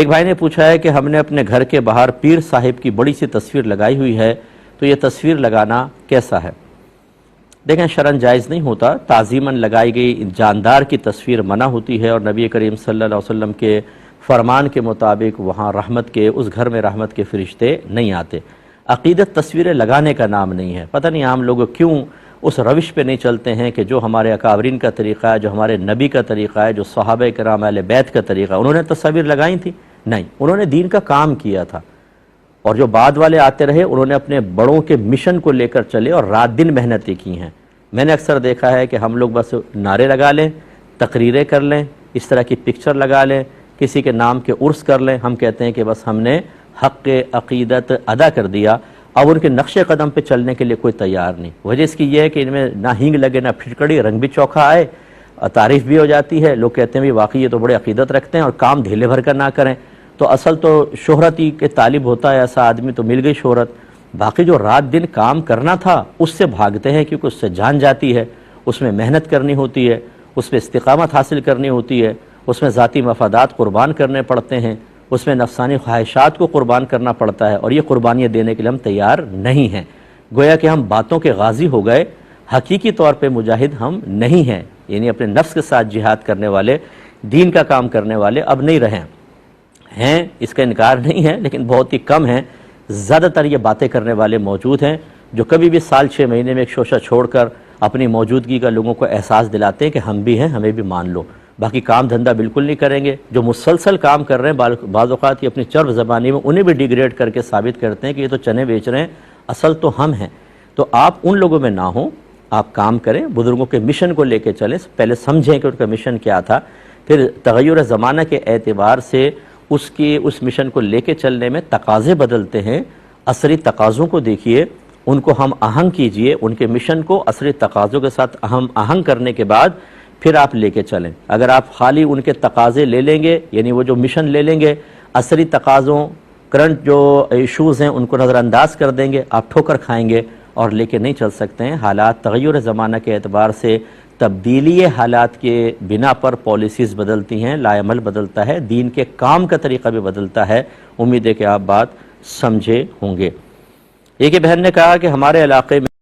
ایک بھائی نے پوچھا ہے کہ ہم نے اپنے گھر کے باہر پیر صاحب کی بڑی سی تصویر لگائی ہوئی ہے، تو یہ تصویر لگانا کیسا ہے؟ دیکھیں، شرعاً جائز نہیں ہوتا، تعظیماً لگائی گئی جاندار کی تصویر منع ہوتی ہے، اور نبی کریم صلی اللہ علیہ وسلم کے فرمان کے مطابق وہاں رحمت کے، اس گھر میں رحمت کے فرشتے نہیں آتے۔ عقیدت تصویریں لگانے کا نام نہیں ہے۔ پتہ نہیں عام لوگ کیوں اس روش پہ نہیں چلتے ہیں کہ جو ہمارے اکابرین کا طریقہ ہے، جو ہمارے نبی کا طریقہ ہے، جو صحابہ کرام اہل بیت کا طریقہ ہے، انہوں نے تصویر لگائی تھی؟ نہیں، انہوں نے دین کا کام کیا تھا، اور جو بعد والے آتے رہے انہوں نے اپنے بڑوں کے مشن کو لے کر چلے اور رات دن محنتیں کی ہیں۔ میں نے اکثر دیکھا ہے کہ ہم لوگ بس نعرے لگا لیں، تقریریں کر لیں، اس طرح کی پکچر لگا لیں، کسی کے نام کے عرس کر لیں، ہم کہتے ہیں کہ بس ہم نے حق عقیدت ادا کر دیا، اب ان کے نقش قدم پہ چلنے کے لیے کوئی تیار نہیں۔ وجہ اس کی یہ ہے کہ ان میں نہ ہینگ لگے نہ پھٹکڑی، رنگ بھی چوکھا آئے، تعریف بھی ہو جاتی ہے، لوگ کہتے ہیں بھی واقعی یہ تو بڑے عقیدت رکھتے ہیں، اور کام دھیلے بھر کر نہ کریں۔ تو اصل تو شہرت ہی کے طالب ہوتا ہے ایسا آدمی، تو مل گئی شہرت، باقی جو رات دن کام کرنا تھا اس سے بھاگتے ہیں، کیونکہ اس سے جان جاتی ہے، اس میں محنت کرنی ہوتی ہے، اس پہ استقامت حاصل کرنی ہوتی ہے، اس میں ذاتی مفادات قربان کرنے پڑتے ہیں، اس میں نفسانی خواہشات کو قربان کرنا پڑتا ہے، اور یہ قربانیاں دینے کے لیے ہم تیار نہیں ہیں۔ گویا کہ ہم باتوں کے غازی ہو گئے، حقیقی طور پہ مجاہد ہم نہیں ہیں، یعنی اپنے نفس کے ساتھ جہاد کرنے والے، دین کا کام کرنے والے اب نہیں رہے ہیں، اس کا انکار نہیں ہے، لیکن بہت ہی کم ہیں۔ زیادہ تر یہ باتیں کرنے والے موجود ہیں جو کبھی بھی سال 6 مہینے میں ایک شوشہ چھوڑ کر اپنی موجودگی کا لوگوں کو احساس دلاتے ہیں کہ ہم بھی ہیں، ہمیں بھی مان لو، باقی کام دھندہ بالکل نہیں کریں گے۔ جو مسلسل کام کر رہے ہیں، بعض اوقات یہ اپنی چرب زبانی میں انہیں بھی ڈیگریڈ کر کے ثابت کرتے ہیں کہ یہ تو چنے بیچ رہے ہیں، اصل تو ہم ہیں۔ تو آپ ان لوگوں میں نہ ہوں، آپ کام کریں، بزرگوں کے مشن کو لے کے چلیں، پہلے سمجھیں کہ ان کا مشن کیا تھا، پھر تغیر زمانہ کے اعتبار سے اس مشن کو لے کے چلنے میں تقاضے بدلتے ہیں۔ عصری تقاضوں کو دیکھیے، ان کو ہم آہنگ کیجئے، ان کے مشن کو عصری تقاضوں کے ساتھ ہم آہنگ کرنے کے بعد پھر آپ لے کے چلیں۔ اگر آپ خالی ان کے تقاضے لے لیں گے، یعنی وہ جو مشن لے لیں گے، عصری تقاضوں، کرنٹ جو ایشوز ہیں ان کو نظر انداز کر دیں گے، آپ ٹھوکر کھائیں گے اور لے کے نہیں چل سکتے ہیں۔ حالات تغیر زمانہ کے اعتبار سے، تبدیلی حالات کے بنا پر پالیسیز بدلتی ہیں، لا عمل بدلتا ہے، دین کے کام کا طریقہ بھی بدلتا ہے۔ امید ہے کہ آپ بات سمجھے ہوں گے۔ ایک بہن نے کہا کہ ہمارے علاقے میں